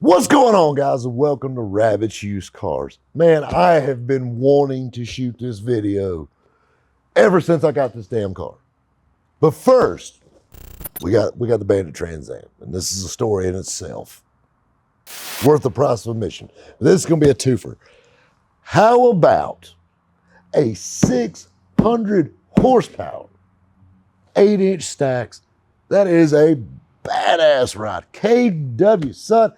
What's going on, guys, and welcome to Rabbit's Used Cars. Man, I have been wanting to shoot this video ever since I got this damn car. But first, we got the Bandit Trans Am, and this is a story in itself. Worth the price of admission. This is going to be a twofer. How about a 600 horsepower, 8-inch stacks? That is a badass ride. KW, son.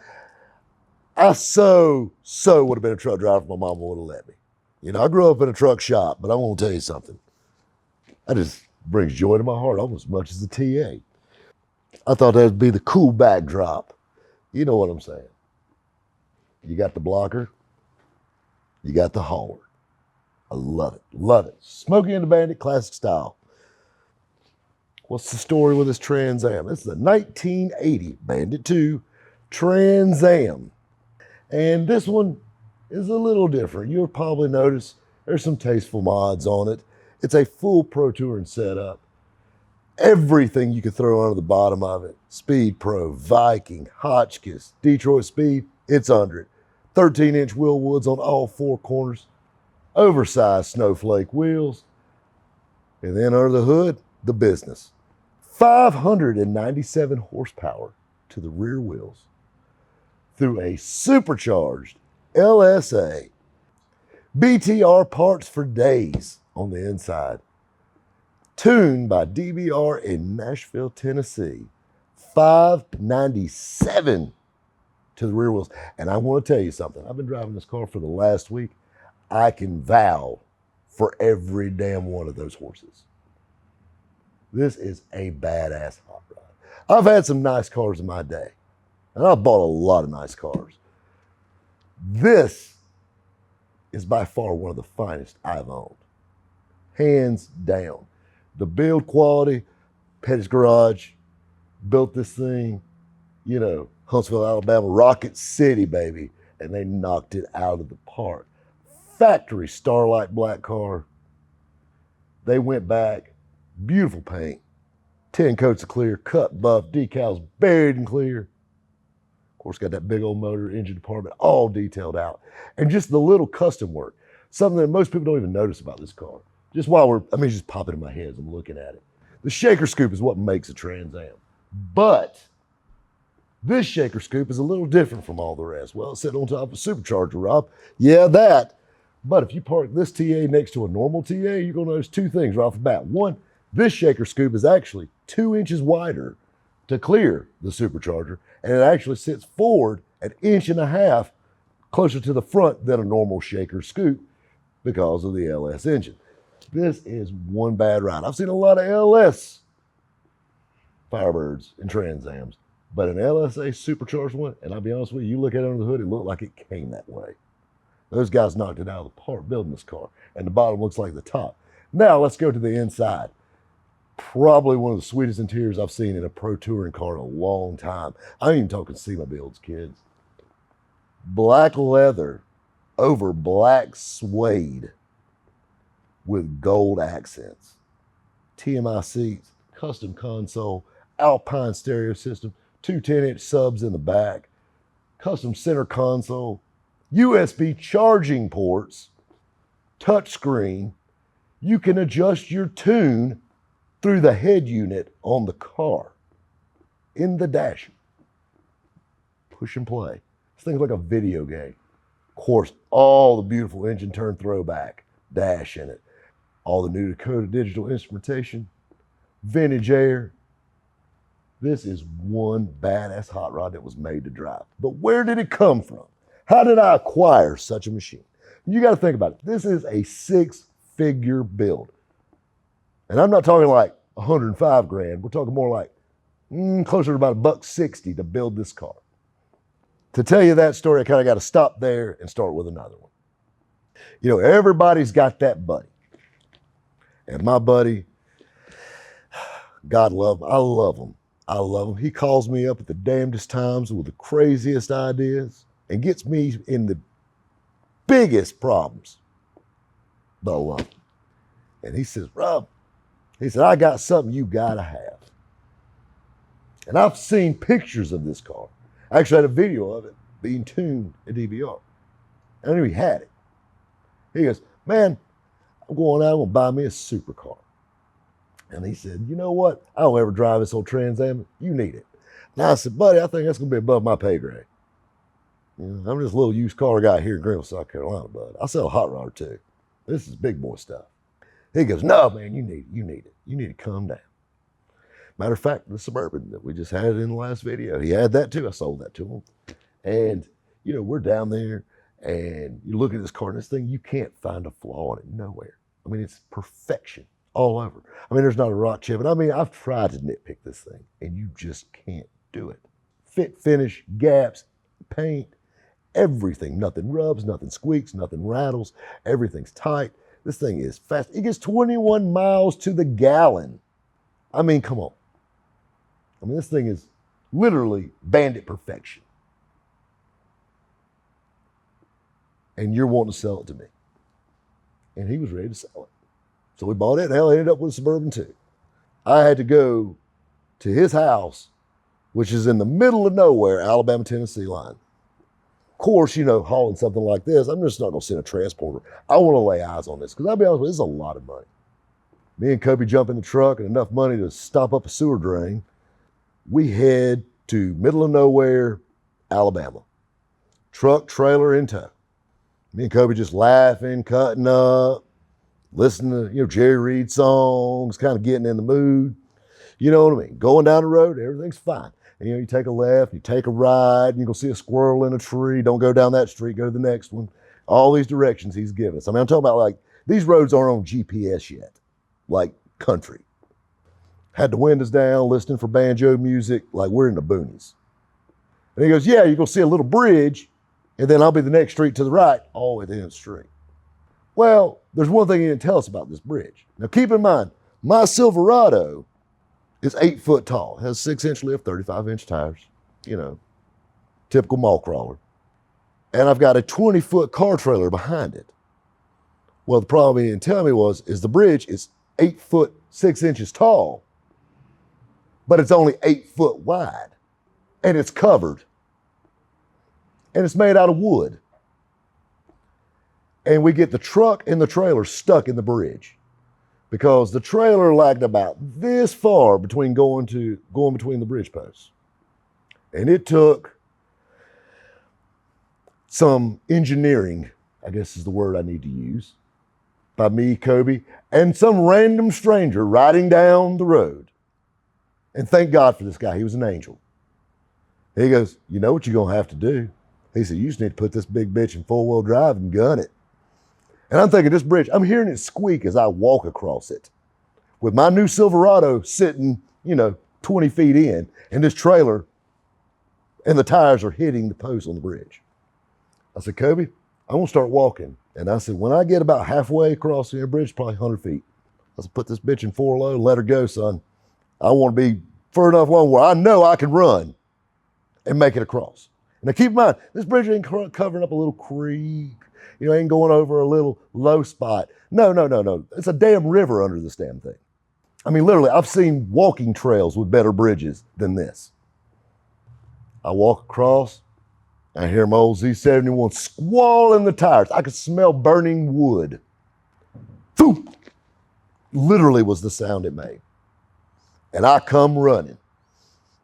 I so would have been a truck driver if my mama would have let me. You know, I grew up in a truck shop, but I'm going to tell you something. That just brings joy to my heart almost as much as the TA. I thought that would be the cool backdrop. You know what I'm saying. You got the blocker. You got the hauler. I love it. Love it. Smokey and the Bandit, classic style. What's the story with this Trans Am? This is a 1980 Bandit 2 Trans Am. And this one is a little different. You'll probably notice there's some tasteful mods on it. It's a full Pro Touring setup. Everything you can throw under the bottom of it. Speed Pro, Viking, Hotchkiss, Detroit Speed, it's under it. 13-inch wheel woods on all four corners. Oversized snowflake wheels. And then under the hood, the business. 597 horsepower to the rear wheels. Through a supercharged LSA. BTR parts for days on the inside. Tuned by DBR in Nashville, Tennessee. 597 to the rear wheels. And I want to tell you something. I've been driving this car for the last week. I can vouch for every damn one of those horses. This is a badass hot rod. I've had some nice cars in my day. And I've bought a lot of nice cars. This is by far one of the finest I've owned. Hands down. The build quality, Pettis Garage built this thing, you know, Huntsville, Alabama, Rocket City, baby. And they knocked it out of the park. Factory Starlight black car. They went back, beautiful paint, 10 coats of clear, cut buff, decals buried in clear. Of course, got that big old motor, engine department, all detailed out. And just the little custom work, something that most people don't even notice about this car. Just it's just popping in my head as I'm looking at it. The shaker scoop is what makes a Trans Am. But this shaker scoop is a little different from all the rest. Well, it's sitting on top of a supercharger, Rob. Yeah, that. But if you park this TA next to a normal TA, you're going to notice two things right off the bat. One, this shaker scoop is actually 2 inches wider to clear the supercharger, and it actually sits forward an 1.5 inches closer to the front than a normal shaker scoop because of the LS engine. This is one bad ride. I've seen a lot of LS Firebirds and Trans Ams, but an LSA supercharged one, and I'll be honest with you, you look at it under the hood, it looked like it came that way. Those guys knocked it out of the park building this car, and the bottom looks like the top. Now let's go to the inside. Probably one of the sweetest interiors I've seen in a Pro Touring car in a long time. I ain't even talking SEMA builds, kids. Black leather over black suede with gold accents. TMI seats, custom console, Alpine stereo system, 2 10-inch subs in the back, custom center console, USB charging ports, touchscreen. You can adjust your tune through the head unit on the car, in the dash. Push and play. This thing's like a video game. Of course, all the beautiful engine turn throwback dash in it. All the new Dakota digital instrumentation, vintage air. This is one badass hot rod that was made to drive. But where did it come from? How did I acquire such a machine? You got to think about it. This is a 6-figure build. And I'm not talking like 105 grand. We're talking more like closer to about $160 to build this car. To tell you that story, I kind of got to stop there and start with another one. You know, everybody's got that buddy. And my buddy, God love him. I love him. I love him. He calls me up at the damnedest times with the craziest ideas and gets me in the biggest problems. But I love him. And he says, Rob, he said, I got something you gotta have. And I've seen pictures of this car. I actually had a video of it being tuned a DVR. I knew he had it. He goes, man, I'm going to buy me a supercar. And he said, you know what? I don't ever drive this old Trans Am. You need it. And I said, buddy, I think that's going to be above my pay grade. You know, I'm just a little used car guy here in Greenville, South Carolina, bud. I sell a hot rod or two. This is big boy stuff. He goes, no, man, you need it. You need it. You need to calm down. Matter of fact, the Suburban that we just had in the last video, he had that too. I sold that to him. And, you know, we're down there and you look at this car and this thing, you can't find a flaw in it nowhere. I mean, it's perfection all over. I mean, there's not a rock chip. And I mean, I've tried to nitpick this thing and you just can't do it. Fit, finish, gaps, paint, everything. Nothing rubs, nothing squeaks, nothing rattles. Everything's tight. This thing is fast. It gets 21 miles to the gallon. I mean, come on. I mean, this thing is literally bandit perfection. And you're wanting to sell it to me. And he was ready to sell it. So we bought it, and hell, I ended up with a Suburban too. I had to go to his house, which is in the middle of nowhere, Alabama, Tennessee line. Of course, you know, hauling something like this, I'm just not going to send a transporter. I want to lay eyes on this, because I'll be honest with you, this is a lot of money. Me and Kobe jump in the truck and enough money to stop up a sewer drain. We head to middle of nowhere, Alabama. Truck, trailer in tow. Me and Kobe just laughing, cutting up, listening to, you know, Jerry Reed songs, kind of getting in the mood. You know what I mean? Going down the road, everything's fine. And, you know, you take a left, you take a right, and you're going to see a squirrel in a tree. Don't go down that street, go to the next one. All these directions he's given us. I mean, I'm talking about like, these roads aren't on GPS yet, like country. Had the windows down, listening for banjo music, like we're in the boonies. And he goes, yeah, you're going to see a little bridge, and then I'll be the next street to the right, all within the street. Well, there's one thing he didn't tell us about this bridge. Now keep in mind, my Silverado is 8 foot tall, has 6-inch lift, 35-inch tires, you know, typical mall crawler. And I've got a 20-foot car trailer behind it. Well, the problem he didn't tell me is the bridge is 8 foot 6 inches tall, but it's only 8 foot wide, and it's covered, and it's made out of wood. And we get the truck and the trailer stuck in the bridge because the trailer lagged about this far between going between the bridge posts. And it took some engineering, I guess is the word I need to use, by me, Kobe, and some random stranger riding down the road. And thank God for this guy. He was an angel. He goes, you know what you're going to have to do? He said, you just need to put this big bitch in 4-wheel drive and gun it. And I'm thinking, this bridge, I'm hearing it squeak as I walk across it with my new Silverado sitting, you know, 20 feet in, and this trailer and the tires are hitting the post on the bridge. I said, Kobe, I'm going to start walking. And I said, when I get about halfway across the bridge, probably 100 feet, I said, put this bitch in 4-low and let her go, son. I want to be far enough along where I know I can run and make it across. Now keep in mind, this bridge ain't covering up a little creek, you know, ain't going over a little low spot. No. It's a damn river under this damn thing. I mean, literally, I've seen walking trails with better bridges than this. I walk across, I hear my old Z71 squalling the tires. I could smell burning wood. Boom! Literally was the sound it made. And I come running.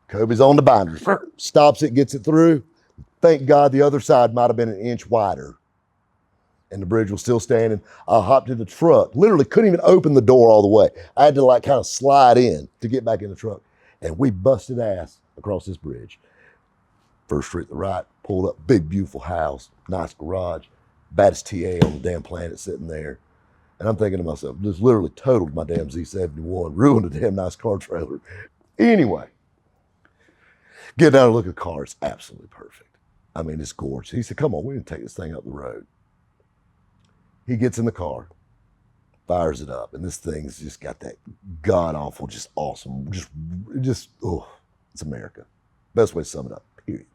Kobe's on the binders, stops it, gets it through. Thank God the other side might have been an inch wider and the bridge was still standing. I hopped in the truck, literally couldn't even open the door all the way. I had to like kind of slide in to get back in the truck. And we busted ass across this bridge. First street to the right, pulled up, big beautiful house, nice garage, baddest TA on the damn planet sitting there. And I'm thinking to myself, just literally totaled my damn Z71, ruined a damn nice car trailer. Anyway, get down and look at the car, it's absolutely perfect. I mean, it's gorgeous. He said, come on, we can take this thing up the road. He gets in the car, fires it up, and this thing's just got that god-awful, just awesome, it's America. Best way to sum it up, period.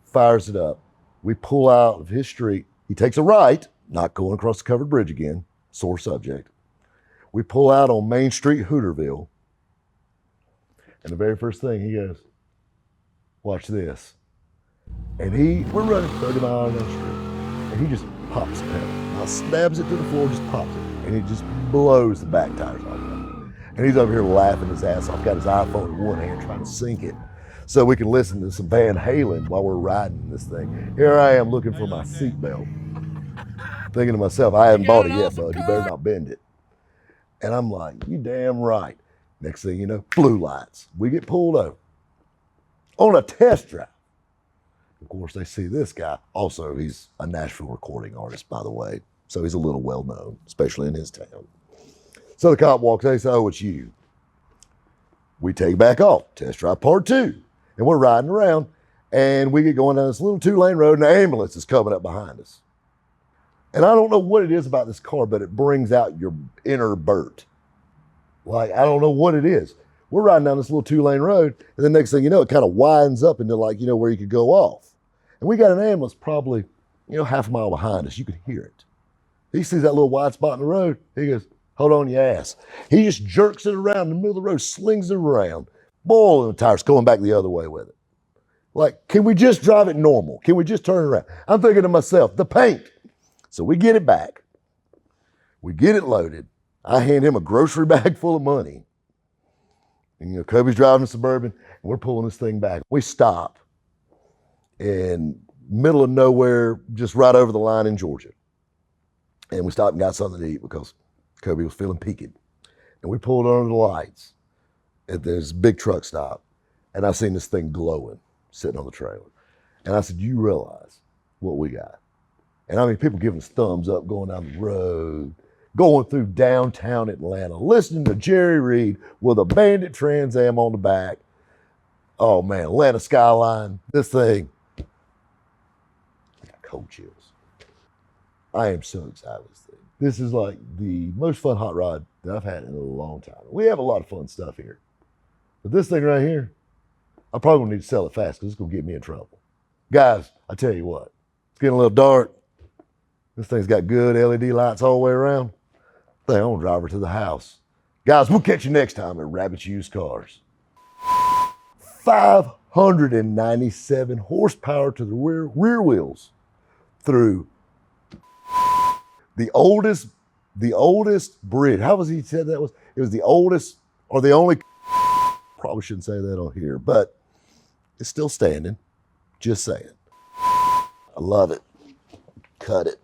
Fires it up. We pull out of his street. He takes a right, not going across the covered bridge again, sore subject. We pull out on Main Street, Hooterville, and the very first thing he goes, watch this. And we're running 30 miles down the street, and he just pops the pedal. Now stabs it to the floor, just pops it, and he just blows the back tires off of it. And he's over here laughing his ass off, got his iPhone in one hand trying to sync it so we can listen to some Van Halen while we're riding this thing. Here I am looking for my seatbelt, thinking to myself, I haven't bought it yet, bud. You better not bend it. And I'm like, you damn right. Next thing you know, blue lights. We get pulled over on a test drive. Of course, they see this guy. Also, he's a Nashville recording artist, by the way. So he's a little well known, especially in his town. So the cop walks in, he says, oh, it's you. We take back off, test drive part 2. And we're riding around, and we get going down this little 2-lane road, and the ambulance is coming up behind us. And I don't know what it is about this car, but it brings out your inner Burt. Like, I don't know what it is. We're riding down this little 2-lane road, and the next thing you know, it kind of winds up into like, where you could go off. And we got an ambulance probably, half a mile behind us. You could hear it. He sees that little wide spot in the road. He goes, hold on your ass. He just jerks it around in the middle of the road, slings it around, boiling the tires, going back the other way with it. Like, can we just drive it normal? Can we just turn it around? I'm thinking to myself, the paint. So we get it back. We get it loaded. I hand him a grocery bag full of money. And Kobe's driving a Suburban, and we're pulling this thing back. We stop in middle of nowhere, just right over the line in Georgia. And we stopped and got something to eat because Kobe was feeling peaked. And we pulled under the lights at this big truck stop, and I seen this thing glowing, sitting on the trailer. And I said, you realize what we got? And I mean, people giving us thumbs up going down the road, going through downtown Atlanta, listening to Jerry Reed with a Bandit Trans Am on the back. Oh man, Atlanta skyline, this thing. I got cold chills. I am so excited with this thing. This is like the most fun hot rod that I've had in a long time. We have a lot of fun stuff here. But this thing right here, I probably gonna need to sell it fast because it's gonna get me in trouble. Guys, I tell you what, it's getting a little dark. This thing's got good LED lights all the way around. I think I'm gonna drive her to the house. Guys, we'll catch you next time at Rabbit's Used Cars. 597 horsepower to the rear wheels through the oldest bridge. How was he said that was? It was the oldest or the only. Probably shouldn't say that on here, but it's still standing. Just saying. I love it. Cut it.